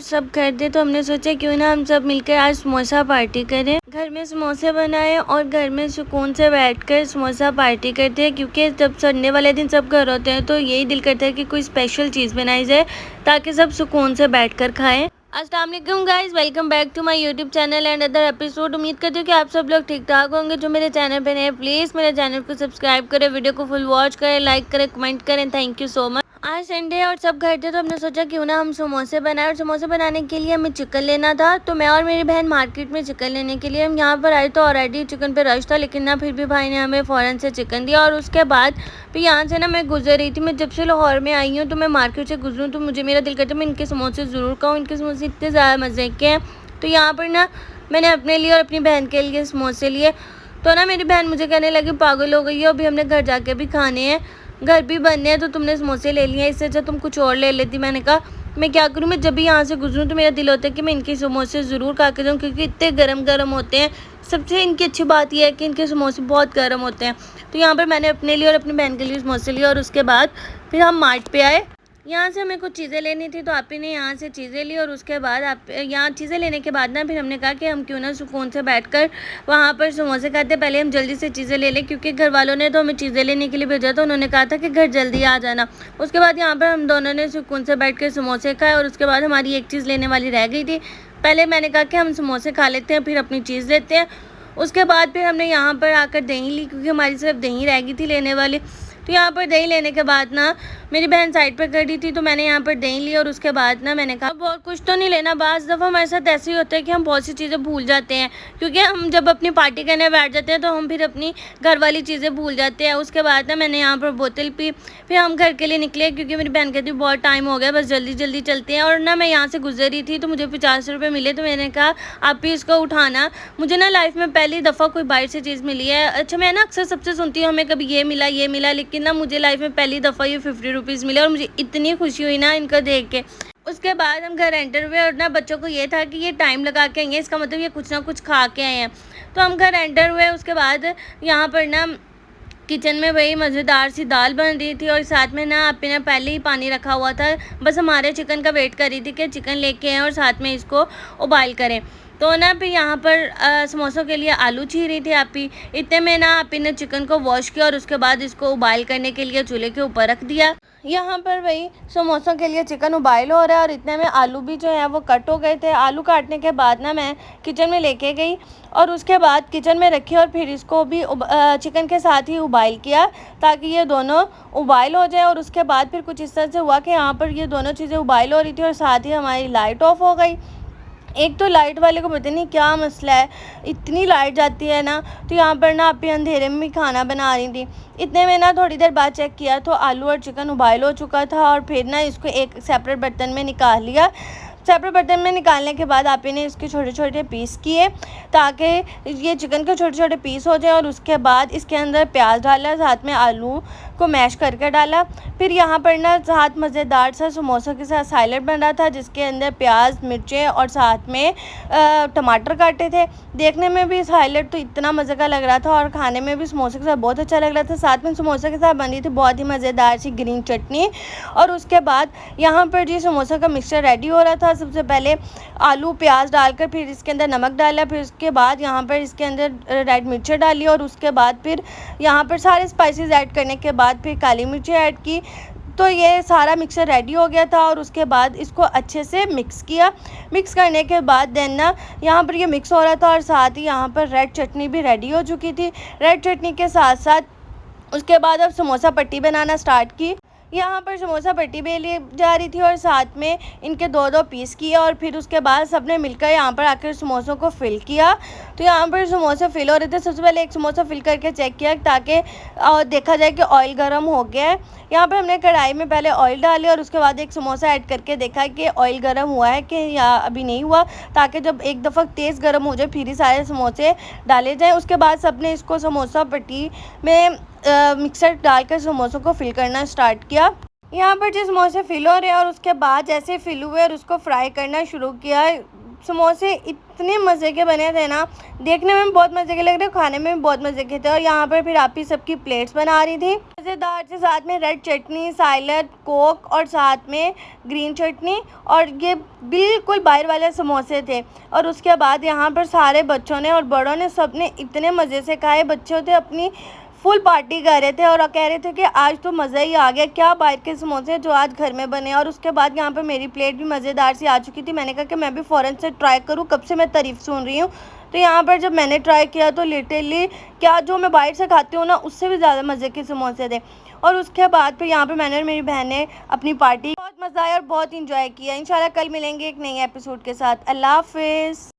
सब घर थे, तो हमने सोचा क्यों ना हम सब मिलकर आज समोसा पार्टी करें। घर में समोसे बनाए और घर में सुकून से बैठकर समोसा पार्टी करते हैं, क्योंकि जब संडे वाले दिन सब घर होते हैं तो यही दिल करता है कि कोई स्पेशल चीज़ बनाई जाए ताकि सब सुकून से बैठकर खाएं। अस्सलाम वालेकुम guys, welcome back to my YouTube channel and other episode. उम्मीद करती हूँ कि आप सब लोग ठीक ठाक होंगे। जो मेरे चैनल पे नए, प्लीज़ मेरे चैनल को सब्सक्राइब करें, वीडियो को फुल वॉच करें, लाइक करें, कमेंट करें। Thank you so much. आज संडे और सब घर थे तो हमने सोचा क्यों ना हम समोसे बनाए, और समोसे बनाने के लिए हमें चिकन लेना था। तो मैं और मेरी बहन मार्केट में चिकन लेने के लिए हम यहाँ पर आए, तो ऑलरेडी चिकन पे रश था, लेकिन ना फिर भी भाई ने हमें फ़ौरन से चिकन दिया। और उसके बाद फिर यहाँ से ना मैं गुजर रही थी। मैं जब से लाहौर में आई हूँ तो मैं मार्केट से गुजरूँ तो मुझे मेरा दिल करता है मैं इनके समोसे ज़रूर खाऊँ। इनके समोसे इतने ज़्यादा मज़े के हैं। तो यहाँ पर ना मैंने अपने लिए और अपनी बहन के लिए समोसे लिए। तो ना मेरी बहन मुझे कहने लगी पागल हो गई है, अभी हमने घर जाके भी खाने हैं, घर भी बनने हैं, तो तुमने समोसे ले लिए, इससे अच्छा तुम कुछ और ले लेती। मैंने कहा मैं क्या करूँ, मैं जब भी यहाँ से गुजरूँ तो मेरा दिल होता है कि मैं इनके समोसे ज़रूर खा के जाऊँ, क्योंकि इतने गरम गरम होते हैं। सबसे इनकी अच्छी बात यह है कि इनके समोसे बहुत गर्म होते हैं। तो यहाँ पर मैंने अपने लिए और अपनी बहन के लिए समोसे लिए, और उसके बाद फिर हम मार्ट पे आए। यहाँ से हमें कुछ चीज़ें लेनी थी, तो आप ही ने यहाँ से चीज़ें ली, और उसके बाद आप यहाँ चीज़ें लेने के बाद ना फिर हमने कहा कि हम क्यों ना सुकून से बैठकर वहाँ पर समोसे खाते। पहले हम जल्दी से चीज़ें ले लें, क्योंकि घर वालों ने तो हमें चीज़ें लेने के लिए भेजा था, उन्होंने कहा था कि घर जल्दी आ जाना। उसके बाद यहाँ पर हम दोनों ने सुकून से बैठ कर समोसे खाए, और उसके बाद हमारी एक चीज़ लेने वाली रह गई थी। पहले मैंने कहा कि हम समोसे खा लेते हैं, फिर अपनी चीज़ लेते हैं। उसके बाद फिर हमने यहाँ पर आकर दही ली, क्योंकि हमारी सिर्फ दही रह गई थी लेने वाली। तो यहाँ पर दही लेने के बाद ना मेरी बहन साइड पर खड़ी थी, तो मैंने यहाँ पर दही ली, और उसके बाद ना मैंने कहा बहुत कुछ तो नहीं लेना। बाज़ दफ़ा हमारे साथ ऐसे ही होता है कि हम बहुत सी चीज़ें भूल जाते हैं, क्योंकि हम जब अपनी पार्टी करने बैठ जाते हैं तो हम फिर अपनी घर वाली चीज़ें भूल जाते हैं। उसके बाद ना मैंने यहाँ पर बोतल पी, फिर हम घर के लिए निकले, क्योंकि मेरी बहन कहती बहुत टाइम हो गया, बस जल्दी जल्दी चलते हैं। और ना मैं यहाँ से गुजर रही थी तो मुझे 50 रुपये मिले, तो मैंने कहा आप भी इसको उठाना। मुझे ना लाइफ में पहली दफ़ा कोई बाहर से चीज़ मिली है। अच्छा, मैं ना अक्सर सबसे सुनती हूँ हमें कभी ये मिला, लेकिन ना मुझे लाइफ में पहली दफ़ा ये 50 रुपीज़ मिले, और मुझे इतनी खुशी हुई ना इनको देख के। उसके बाद हम घर एंटर हुए, और ना बच्चों को ये था कि ये टाइम लगा के आएंगे, इसका मतलब ये कुछ ना कुछ खा के आए हैं। तो हम घर एंटर हुए। उसके बाद यहाँ पर ना किचन में वही मज़ेदार सी दाल बन रही थी, और साथ में ना आपने पहले ही पानी रखा हुआ था, बस हमारे चिकन का वेट कर रही थी कि चिकन लेके आएँ और साथ में इसको उबाल करें। तो ना फिर यहाँ पर समोसों के लिए आलू छील रही थी आपी। इतने में ना आपी ने चिकन को वॉश किया, और उसके बाद इसको उबाल करने के लिए चूल्हे के ऊपर रख दिया। यहाँ पर वही समोसों के लिए चिकन उबाल हो रहा है, और इतने में आलू भी जो है वो कट हो गए थे। आलू काटने के बाद ना मैं किचन में लेके गई, और उसके बाद किचन में रखी, और फिर इसको भी चिकन के साथ ही उबाल किया, ताकि ये दोनों उबाल हो जाए। और उसके बाद फिर कुछ इस तरह से हुआ कि यहाँ पर ये दोनों चीज़ें उबाल हो रही थी, और साथ ही हमारी लाइट ऑफ हो गई। एक तो लाइट वाले को पता नहीं क्या मसला है, इतनी लाइट जाती है ना। तो यहाँ पर ना आप अंधेरे में भी खाना बना रही थी। इतने में ना थोड़ी देर बाद चेक किया तो आलू और चिकन उबाल हो चुका था, और फिर ना इसको एक सेपरेट बर्तन में निकाल लिया। सेपरेट बर्तन में निकालने के बाद आप ने इसके छोटे छोटे पीस किए, ताकि ये चिकन के छोटे छोटे पीस हो जाए। और उसके बाद इसके अंदर प्याज डाला, साथ में आलू को मैश करके डाला। फिर यहाँ पर ना साथ मज़ेदार सा समोसों के साथ सैलेड बन रहा था, जिसके अंदर प्याज, मिर्चें और साथ में टमाटर काटे थे। देखने में भी सैलेड तो इतना मज़े का लग रहा था, और खाने में भी समोसे के साथ बहुत अच्छा लग रहा था। साथ में समोसे के साथ बनी थी बहुत ही मज़ेदार सी ग्रीन चटनी। और उसके बाद यहाँ पर जी समोसा का मिक्सचर रेडी हो रहा था। सबसे पहले आलू प्याज डालकर फिर इसके अंदर नमक डाला, फिर उसके बाद यहाँ पर इसके अंदर रेड मिर्चें डाली, और उसके बाद फिर यहाँ पर सारे स्पाइसेस ऐड करने के बाद फिर काली मिर्चें ऐड की। तो ये सारा मिक्सर रेडी हो गया था, और उसके बाद इसको अच्छे से मिक्स किया। मिक्स करने के बाद देन ना यहाँ पर ये मिक्स हो रहा था, और साथ ही यहाँ पर रेड चटनी भी रेडी हो चुकी थी। रेड चटनी के साथ साथ उसके बाद अब समोसा पट्टी बनाना स्टार्ट की। यहाँ पर समोसा पट्टी बेली जा रही थी, और साथ में इनके दो दो पीस किया, और फिर उसके बाद सबने मिलकर यहाँ पर आकर समोसों को फिल किया। तो यहाँ पर समोसे फिल हो रहे थे। सबसे पहले एक समोसा फिल करके चेक किया, ताकि देखा जाए कि ऑयल गर्म हो गया है। यहाँ पर हमने कढ़ाई में पहले ऑयल डाले, और उसके बाद एक समोसा ऐड करके देखा कि ऑयल गर्म हुआ है कि या अभी नहीं हुआ, ताकि जब एक दफ़ा तेज़ गर्म हो जाए फिर ही सारे समोसे डाले जाएँ। उसके बाद सबने इसको समोसा पट्टी में मिक्सर डालकर समोसों को फिल करना स्टार्ट किया। यहाँ पर जो समोसे फिल हो रहे हैं, और उसके बाद जैसे फिल हुए और उसको फ्राई करना शुरू किया, समोसे इतने मज़े के बने थे ना, देखने में बहुत मज़े के लग रहे, खाने में भी बहुत मज़े के थे। और यहाँ पर फिर आप ही सबकी प्लेट्स बना रही थी मज़ेदार से, साथ में रेड चटनी, सैलड, कोक और साथ में ग्रीन चटनी। और ये बिल्कुल बाहर वाले समोसे थे। और उसके बाद यहाँ पर सारे बच्चों ने और बड़ों ने सब ने इतने मज़े से खाए। बच्चे थे अपनी फुल पार्टी कर रहे थे और कह रहे थे कि आज तो मज़ा ही आ गया, क्या बाहर के समोसे जो आज घर में बने। और उसके बाद यहाँ पे मेरी प्लेट भी मज़ेदार सी आ चुकी थी। मैंने कहा कि मैं भी फ़ौरन से ट्राई करूँ, कब से मैं तारीफ़ सुन रही हूँ। तो यहाँ पर जब मैंने ट्राई किया तो लिटरली क्या जो मैं बाहर से खाती हूँ ना, उससे भी ज़्यादा मज़े के समोसे थे। और उसके बाद फिर यहाँ पर मैंने और मेरी बहन ने अपनी पार्टी बहुत मज़ा आया और बहुत इंजॉय किया। इंशाल्लाह कल मिलेंगे एक नई एपिसोड के साथ। अल्लाह हाफ़िज़।